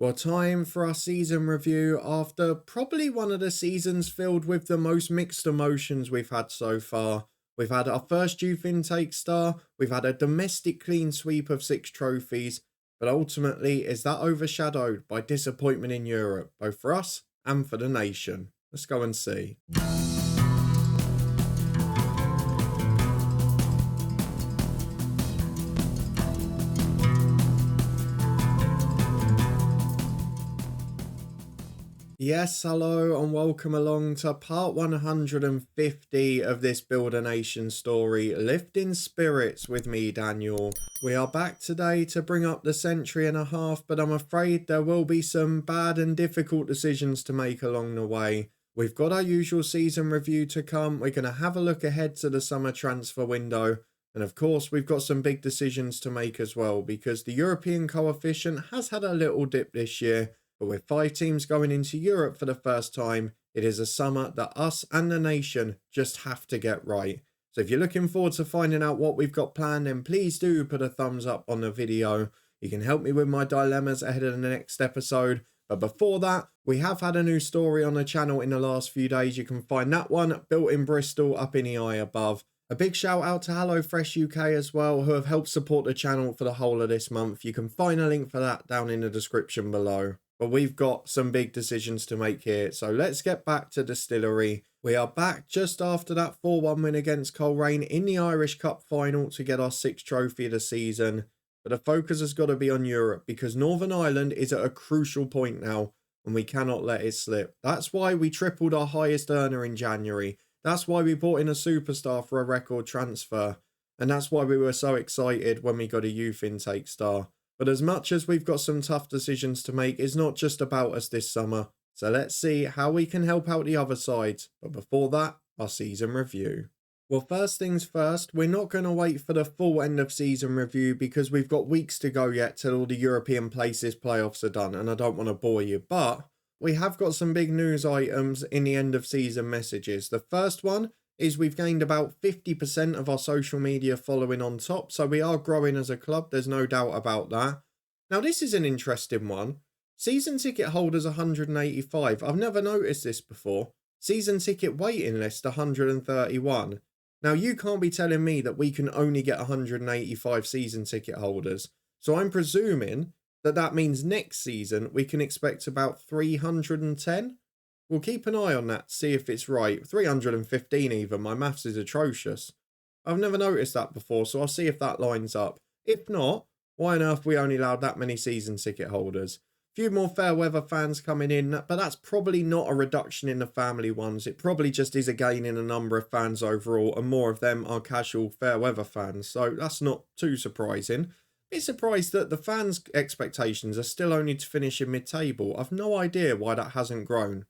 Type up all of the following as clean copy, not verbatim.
Well, time for our season review after probably one of the seasons filled with the most mixed emotions we've had so far. We've had our first youth intake star, we've had a domestic clean sweep of 6 trophies, but ultimately is that overshadowed by disappointment in Europe, both for us and for the nation? Let's go and see. Yes, hello and welcome along to part 150 of this Build a Nation story, Lifting Spirits with me, Daniel. We are back today to bring up the century and a half, but I'm afraid there will be some bad and difficult decisions to make along the way. We've got our usual season review to come, we're going to have a look ahead to the summer transfer window, and of course we've got some big decisions to make as well, because the European coefficient has had a little dip this year. But with 5 teams going into Europe for the first time, it is a summer that us and the nation just have to get right. So if you're looking forward to finding out what we've got planned, then please do put a thumbs up on the video. You can help me with my dilemmas ahead of the next episode. But before that, we have had a new story on the channel in the last few days. You can find that one built in Bristol up in the eye above. A big shout out to HelloFresh UK as well, who have helped support the channel for the whole of this month. You can find a link for that down in the description below. But we've got some big decisions to make here. So let's get back to Distillery. We are back just after that 4-1 win against Coleraine in the Irish Cup final to get our 6th trophy of the season. But the focus has got to be on Europe because Northern Ireland is at a crucial point now and we cannot let it slip. That's why we tripled our highest earner in January. That's why we brought in a superstar for a record transfer. And that's why we were so excited when we got a youth intake star. But as much as we've got some tough decisions to make, it's not just about us this summer. So let's see how we can help out the other sides. But before that, our season review. Well, first things first, we're not going to wait for the full end of season review because we've got weeks to go yet till all the European places playoffs are done. And I don't want to bore you, but we have got some big news items in the end of season messages. The first one is we've gained about 50% of our social media following on top. So we are growing as a club. There's no doubt about that. Now, this is an interesting one. Season ticket holders 185. I've never noticed this before. Season ticket waiting list 131. Now, you can't be telling me that we can only get 185 season ticket holders. So I'm presuming that that means next season we can expect about 310. We'll keep an eye on that, see if it's right. 315 even, my maths is atrocious. I've never noticed that before, so I'll see if that lines up. If not, why on earth we only allowed that many season ticket holders? Few more fair weather fans coming in, but that's probably not a reduction in the family ones. It probably just is a gain in a number of fans overall, and more of them are casual fair weather fans, so that's not too surprising. Bit surprised that the fans' expectations are still only to finish in mid-table. I've no idea why that hasn't grown.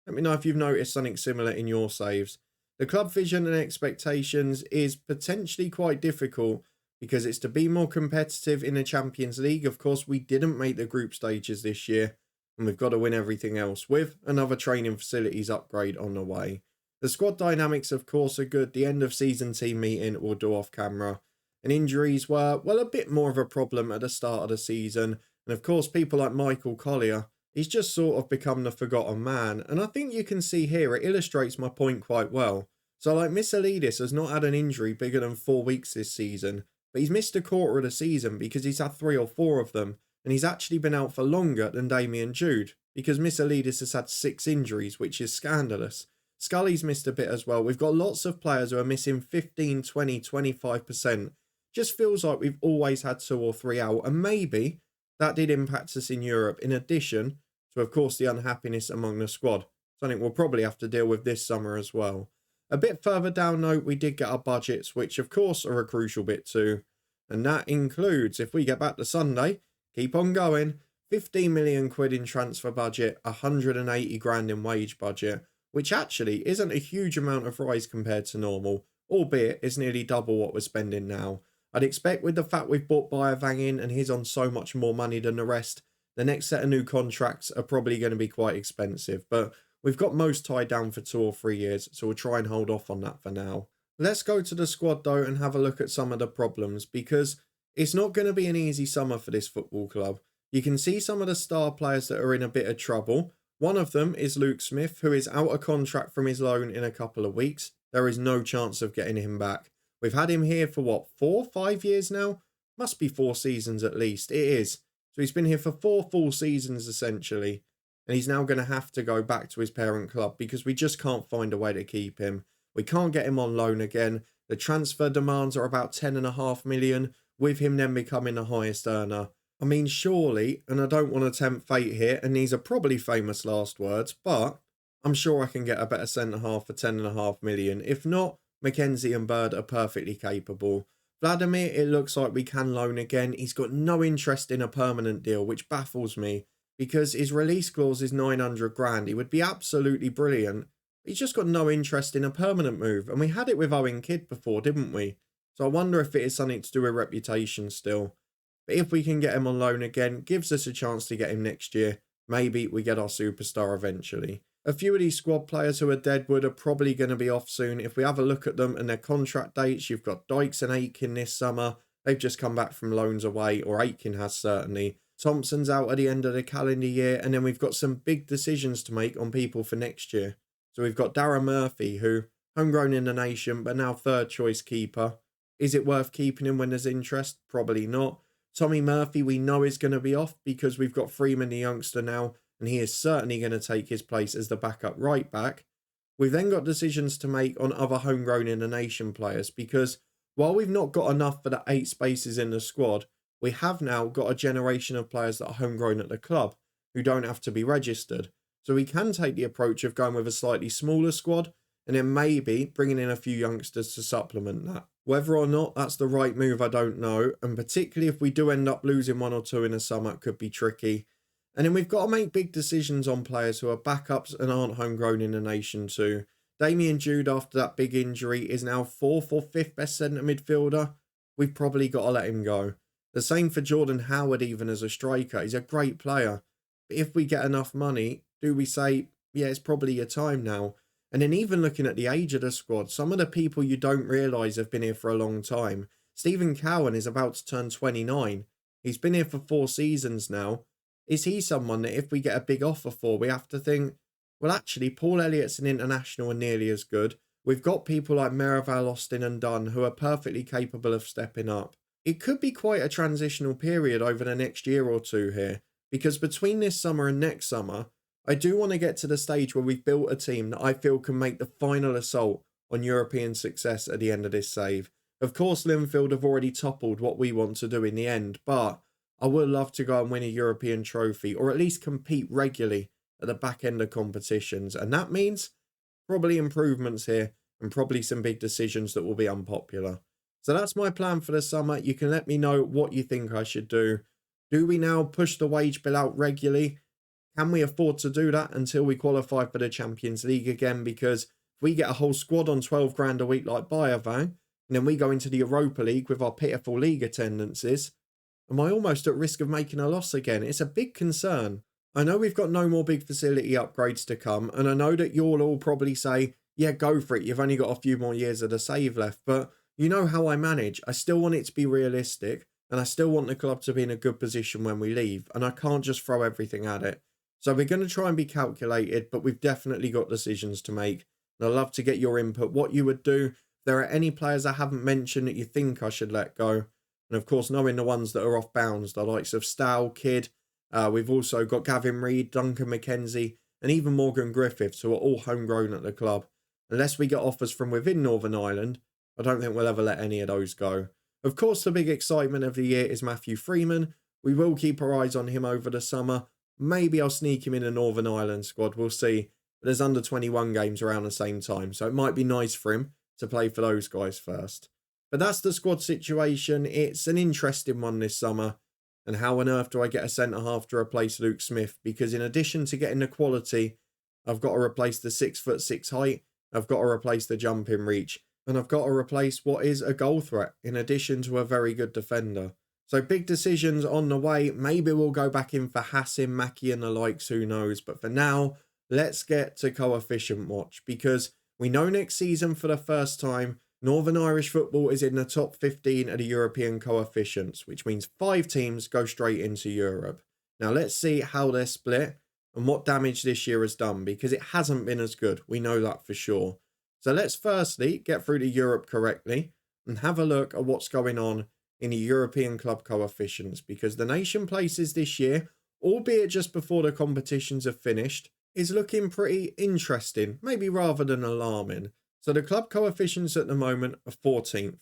Let me know if you've noticed something similar in your saves. The club vision and expectations is potentially quite difficult because it's to be more competitive in the Champions League. Of course, we didn't make the group stages this year and we've got to win everything else with another training facilities upgrade on the way. The squad dynamics, of course, are good. The end of season team meeting we'll do off camera. And injuries were, well, a bit more of a problem at the start of the season. And of course, people like Michael Collier, he's just sort of become the forgotten man. And I think you can see here, it illustrates my point quite well. So like Misselidis has not had an injury bigger than 4 weeks this season, but he's missed a quarter of the season because he's had 3 or 4 of them. And he's actually been out for longer than Damien Jude because Misselidis has had 6 injuries, which is scandalous. Scully's missed a bit as well. We've got lots of players who are missing 15, 20, 25%. Just feels like we've always had 2 or 3 out. And maybe that did impact us in Europe in addition to, of course, the unhappiness among the squad. Something we'll probably have to deal with this summer as well. A bit further down note, we did get our budgets, which of course are a crucial bit too. And that includes, if we get back to Sunday, keep on going, 15 million quid in transfer budget, 180 grand in wage budget, which actually isn't a huge amount of rise compared to normal, albeit it's nearly double what we're spending now. I'd expect with the fact we've bought Bayervang in and he's on so much more money than the rest, the next set of new contracts are probably going to be quite expensive, but we've got most tied down for 2 or 3 years, so we'll try and hold off on that for now. Let's go to the squad though and have a look at some of the problems, because it's not going to be an easy summer for this football club. You can see some of the star players that are in a bit of trouble. One of them is Luke Smith, who is out of contract from his loan in a couple of weeks. There is no chance of getting him back. We've had him here for what, 4, 5 years now? Must be 4 seasons at least. It is. So he's been here for 4 full seasons essentially. And he's now going to have to go back to his parent club because we just can't find a way to keep him. We can't get him on loan again. The transfer demands are about 10.5 million, with him then becoming the highest earner. I mean, surely, and I don't want to tempt fate here, and these are probably famous last words, but I'm sure I can get a better centre-half for 10.5 million. If not, Mackenzie and Bird are perfectly capable. Vladimir, it looks like we can loan again. He's got no interest in a permanent deal, which baffles me, because his release clause is 900 grand. He would be absolutely brilliant. He's just got no interest in a permanent move, and we had it with Owen Kidd before, didn't we? So I wonder if it is something to do with reputation still. But if we can get him on loan again, gives us a chance to get him next year. Maybe we get our superstar eventually. A few of these squad players who are deadwood are probably going to be off soon. If we have a look at them and their contract dates, you've got Dykes and Aitken this summer. They've just come back from loans away, or Aitken has certainly. Thompson's out at the end of the calendar year, and then we've got some big decisions to make on people for next year. So we've got Darren Murphy, who, homegrown in the nation, but now third choice keeper. Is it worth keeping him when there's interest? Probably not. Tommy Murphy we know is going to be off because we've got Freeman the youngster now, and he is certainly going to take his place as the backup right back. We've then got decisions to make on other homegrown in the nation players, because while we've not got enough for the 8 spaces in the squad, we have now got a generation of players that are homegrown at the club who don't have to be registered. So we can take the approach of going with a slightly smaller squad and then maybe bringing in a few youngsters to supplement that. Whether or not that's the right move, I don't know. And particularly if we do end up losing 1 or 2 in the summer, it could be tricky. And then we've got to make big decisions on players who are backups and aren't homegrown in the nation too. Damien Jude, after that big injury, is now 4th or 5th best centre midfielder. We've probably got to let him go. The same for Jordan Howard, even as a striker. He's a great player. But if we get enough money, do we say, yeah, it's probably your time now? And then even looking at the age of the squad, some of the people you don't realise have been here for a long time. Stephen Cowan is about to turn 29. He's been here for 4 seasons now. Is he someone that if we get a big offer for, we have to think, well, actually, Paul Elliott's an international and nearly as good. We've got people like Merivale, Austin and Dunn who are perfectly capable of stepping up. It could be quite a transitional period over the next year or two here, because between this summer and next summer, I do want to get to the stage where we've built a team that I feel can make the final assault on European success at the end of this save. Of course, Linfield have already toppled what we want to do in the end, but I would love to go and win a European trophy, or at least compete regularly at the back end of competitions. And that means probably improvements here and probably some big decisions that will be unpopular. So that's my plan for the summer. You can let me know what you think I should do. Do we now push the wage bill out regularly? Can we afford to do that until we qualify for the Champions League again? Because if we get a whole squad on 12 grand a week like Bayern, and then we go into the Europa League with our pitiful league attendances, am I almost at risk of making a loss again? It's a big concern. I know we've got no more big facility upgrades to come, and I know that you'll all probably say, yeah, go for it, you've only got a few more years of the save left, but you know how I manage. I still want it to be realistic, and I still want the club to be in a good position when we leave, and I can't just throw everything at it. So we're going to try and be calculated, but we've definitely got decisions to make. And I'd love to get your input, what you would do. If there are any players I haven't mentioned that you think I should let go. And of course, knowing the ones that are off bounds, the likes of Stow, Kidd. We've also got Gavin Reid, Duncan McKenzie, and even Morgan Griffiths, who are all homegrown at the club. Unless we get offers from within Northern Ireland, I don't think we'll ever let any of those go. Of course, the big excitement of the year is Matthew Freeman. We will keep our eyes on him over the summer. Maybe I'll sneak him in a Northern Ireland squad, we'll see. But there's under 21 games around the same time, so it might be nice for him to play for those guys first. But that's the squad situation. It's an interesting one this summer. And how on earth do I get a centre-half to replace Luke Smith? Because in addition to getting the quality, I've got to replace the 6'6" height, I've got to replace the jumping reach, and I've got to replace what is a goal threat, in addition to a very good defender. So big decisions on the way. Maybe we'll go back in for Hassan, Mackie and the likes, who knows. But for now, let's get to coefficient watch, because we know next season for the first time, Northern Irish football is in the top 15 of the European coefficients, which means 5 teams go straight into Europe. Now let's see how they're split and what damage this year has done, because it hasn't been as good. We know that for sure. So let's firstly get through to Europe correctly and have a look at what's going on in the European club coefficients, because the nation places this year, albeit just before the competitions have finished, is looking pretty interesting, maybe rather than alarming. So the club coefficients at the moment are 14th.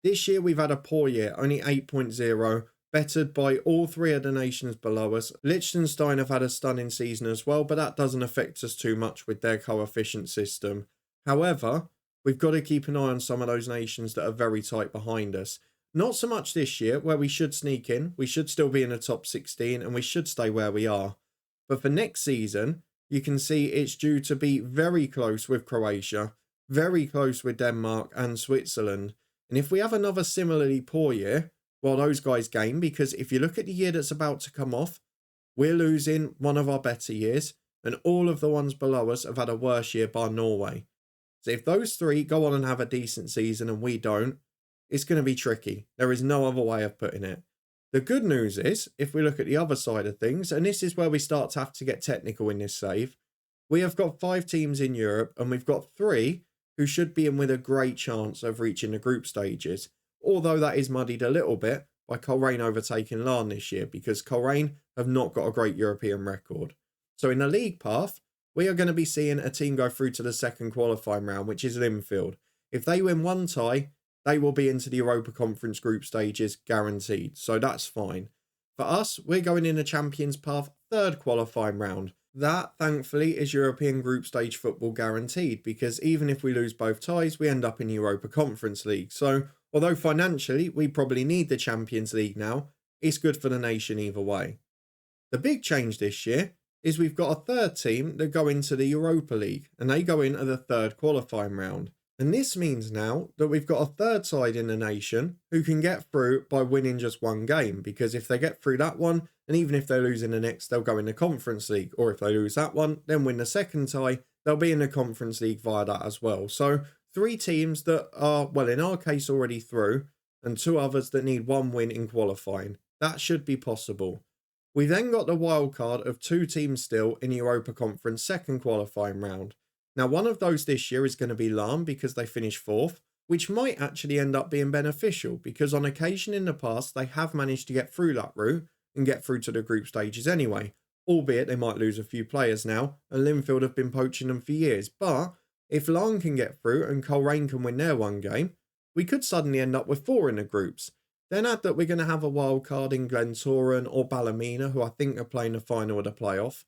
This year we've had a poor year, only 8.0, bettered by all three of the nations below us. Liechtenstein have had a stunning season as well, but that doesn't affect us too much with their coefficient system. However, we've got to keep an eye on some of those nations that are very tight behind us. Not so much this year, where we should sneak in. We should still be in the top 16 and we should stay where we are. But for next season, you can see it's due to be very close with Croatia, very close with Denmark and Switzerland. And if we have another similarly poor year, well, those guys gain, because if you look at the year that's about to come off, we're losing one of our better years, and all of the ones below us have had a worse year bar Norway. So if those three go on and have a decent season and we don't, it's going to be tricky. There is no other way of putting it. The good news is, if we look at the other side of things, and this is where we start to have to get technical in this save, we have got 5 teams in Europe and we've got 3 who should be in with a great chance of reaching the group stages, although that is muddied a little bit by Coleraine overtaking Larne this year, because Coleraine have not got a great European record. So in the league path, we are going to be seeing a team go through to the second qualifying round, which is Linfield. If they win one tie, they will be into the Europa Conference group stages guaranteed, so that's fine. For us, we're going in the Champions Path third qualifying round. That, thankfully, is European group stage football guaranteed, because even if we lose both ties, we end up in Europa Conference League. So, although financially we probably need the Champions League now, it's good for the nation either way. The big change this year is we've got a third team that go into the Europa League, and they go in at the third qualifying round. And this means now that we've got a third side in the nation who can get through by winning just one game, because if they get through that one, and even if they lose in the next, they'll go in the Conference League, or if they lose that one, then win the second tie, they'll be in the Conference League via that as well. So 3 teams that are, well, in our case already through, and 2 others that need 1 win in qualifying. That should be possible. We then got the wild card of 2 teams still in the Europa Conference second qualifying round. Now, one of those this year is going to be Larne, because they finished 4th, which might actually end up being beneficial, because on occasion in the past, they have managed to get through that route and get through to the group stages anyway, albeit they might lose a few players now, and Linfield have been poaching them for years. But if Larne can get through and Coleraine can win their one game, we could suddenly end up with 4 in the groups. Then add that we're going to have a wild card in Glentoran or Ballymena, who I think are playing the final of the playoff.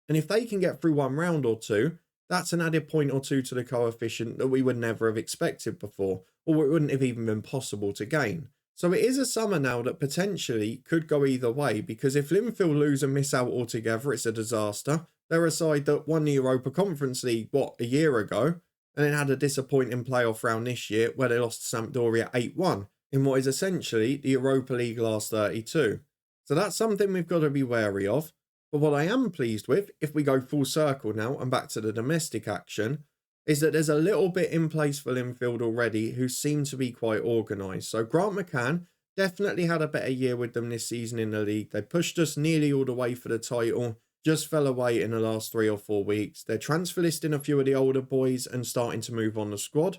And if they can get through 1 round or 2, that's an added point or 2 to the coefficient that we would never have expected before, or it wouldn't have even been possible to gain. So it is a summer now that potentially could go either way, because if Linfield lose and miss out altogether, it's a disaster. They're a side that won the Europa Conference League, a year ago, and then had a disappointing playoff round this year where they lost to Sampdoria 8-1 in what is essentially the Europa League last 32. So that's something we've got to be wary of. But what I am pleased with, if we go full circle now and back to the domestic action, is that there's a little bit in place for Linfield already who seem to be quite organised. So Grant McCann definitely had a better year with them this season in the league. They pushed us nearly all the way for the title, just fell away in the last 3 or 4 weeks. They're transfer listing a few of the older boys and starting to move on the squad.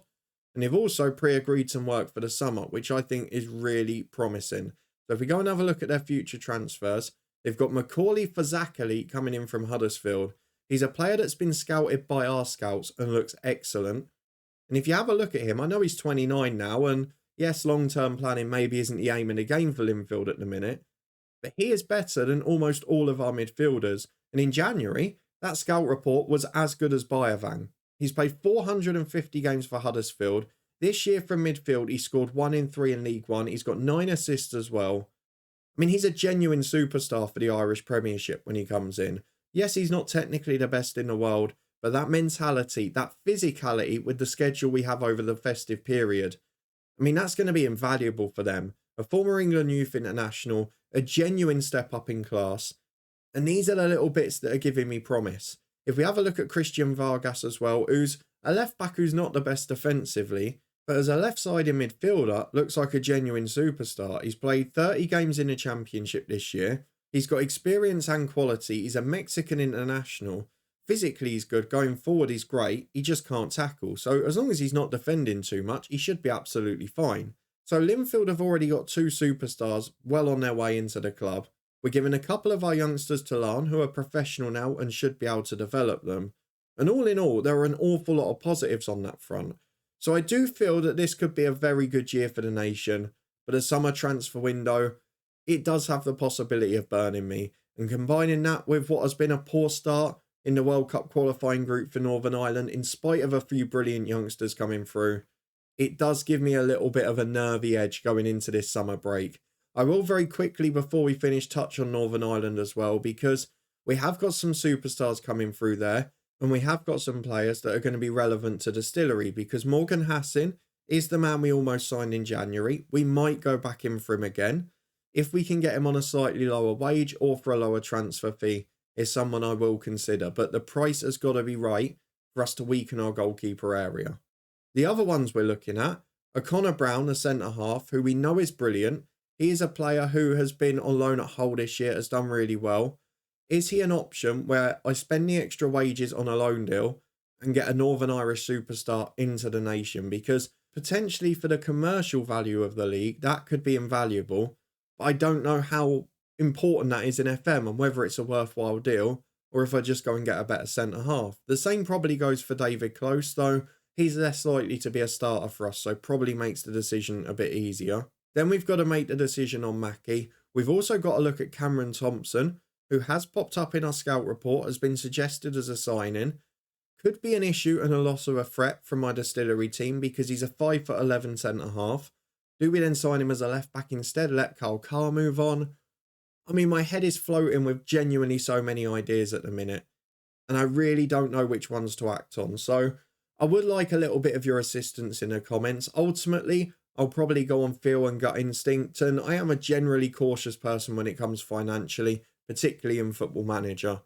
And they've also pre-agreed some work for the summer, which I think is really promising. So if we go and have a look at their future transfers, they've got Macaulay Fazakali coming in from Huddersfield. He's a player that's been scouted by our scouts and looks excellent. And if you have a look at him, I know he's 29 now, and yes, long-term planning maybe isn't the aim of the game for Linfield at the minute, but he is better than almost all of our midfielders. And in January, that scout report was as good as Bayervang. He's played 450 games for Huddersfield. This year from midfield, he scored 1 in 3 in League One. He's got 9 assists as well. I mean, he's a genuine superstar for the Irish Premiership when he comes in. Yes, he's not technically the best in the world, but that mentality, that physicality with the schedule we have over the festive period, I mean, that's going to be invaluable for them. A former England youth international, a genuine step up in class. And these are the little bits that are giving me promise. If we have a look at Christian Vargas as well, who's a left back who's not the best defensively, but as a left-sided midfielder, looks like a genuine superstar. He's played 30 games in the Championship this year, He's got experience and quality. He's a Mexican international. Physically, he's good. Going forward, he's great. He just can't tackle. So as long as he's not defending too much, he should be absolutely fine. So Linfield have already got 2 superstars well on their way into the club. We're giving a couple of our youngsters to learn who are professional now and should be able to develop them. And all in all, there are an awful lot of positives on that front. So I do feel that this could be a very good year for the nation. But the summer transfer window, it does have the possibility of burning me. And combining that with what has been a poor start in the World Cup qualifying group for Northern Ireland, in spite of a few brilliant youngsters coming through, it does give me a little bit of a nervy edge going into this summer break. I will very quickly, before we finish, touch on Northern Ireland as well, because we have got some superstars coming through there, and we have got some players that are going to be relevant to Distillery, because Morgan Hassan is the man we almost signed in January. We might go back in for him again. If we can get him on a slightly lower wage or for a lower transfer fee, is someone I will consider, but the price has got to be right for us to weaken our goalkeeper area. The other ones we're looking at are Connor Brown, the centre-half, who we know is brilliant. He is a player who has been on loan at Hull this year, has done really well. Is he an option where I spend the extra wages on a loan deal and get a Northern Irish superstar into the nation? Because potentially for the commercial value of the league, that could be invaluable. But I don't know how important that is in FM and whether it's a worthwhile deal or if I just go and get a better centre-half. The same probably goes for David Close, though. He's less likely to be a starter for us, so probably makes the decision a bit easier. Then we've got to make the decision on Mackie. We've also got to look at Cameron Thompson, who has popped up in our scout report, has been suggested as a sign-in. Could be an issue and a loss of a threat from my Distillery team because he's a 5'11" centre-half. Do we then sign him as a left-back instead, let Carl Carr move on? I mean, my head is floating with genuinely so many ideas at the minute, and I really don't know which ones to act on. So I would like a little bit of your assistance in the comments. Ultimately, I'll probably go on feel and gut instinct, and I am a generally cautious person when it comes financially, particularly in Football Manager.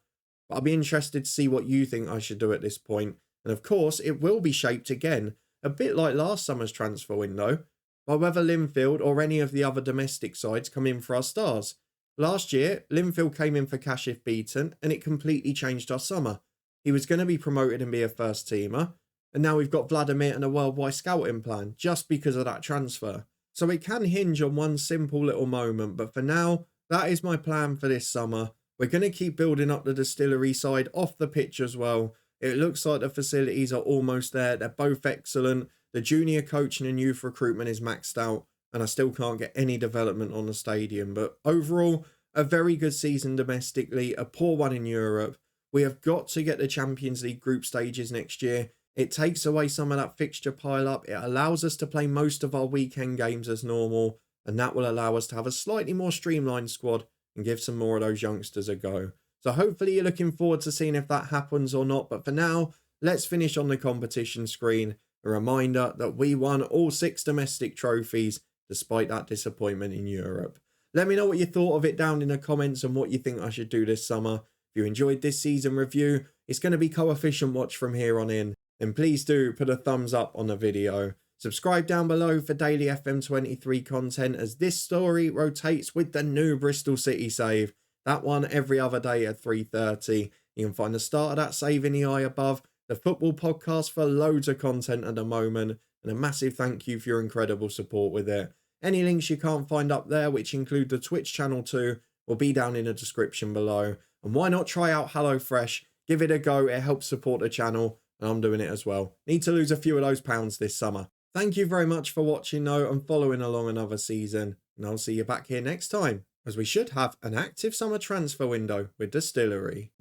But I'll be interested to see what you think I should do at this point. And of course, it will be shaped again, a bit like last summer's transfer window, by whether Linfield or any of the other domestic sides come in for our stars. Last year, Linfield came in for Kashif Beaton, and it completely changed our summer. He was going to be promoted and be a first teamer, and now we've got Vladimir and a worldwide scouting plan just because of that transfer. So it can hinge on one simple little moment, but for now, that is my plan for this summer. We're going to keep building up the Distillery side off the pitch as well. It looks like the facilities are almost there. They're both excellent. The junior coaching and youth recruitment is maxed out, and I still can't get any development on the stadium. But overall, a very good season domestically, a poor one in Europe. We have got to get the Champions League group stages next year. It takes away some of that fixture pile-up. It allows us to play most of our weekend games as normal, and that will allow us to have a slightly more streamlined squad and give some more of those youngsters a go. So hopefully you're looking forward to seeing if that happens or not. But for now, let's finish on the competition screen. A reminder that we won all 6 domestic trophies despite that disappointment in Europe. Let me know what you thought of it down in the comments and what you think I should do this summer. If you enjoyed this season review, it's going to be coefficient watch from here on in. Then please do put a thumbs up on the video. Subscribe down below for daily FM23 content as this story rotates with the new Bristol City save. That one every other day at 3:30. You can find the start of that save in the eye above. The football podcast for loads of content at the moment. And a massive thank you for your incredible support with it. Any links you can't find up there, which include the Twitch channel too, will be down in the description below. And why not try out HelloFresh? Give it a go. It helps support the channel. And I'm doing it as well. Need to lose a few of those pounds this summer. Thank you very much for watching though and following along another season. And I'll see you back here next time, as we should have an active summer transfer window with Distillery.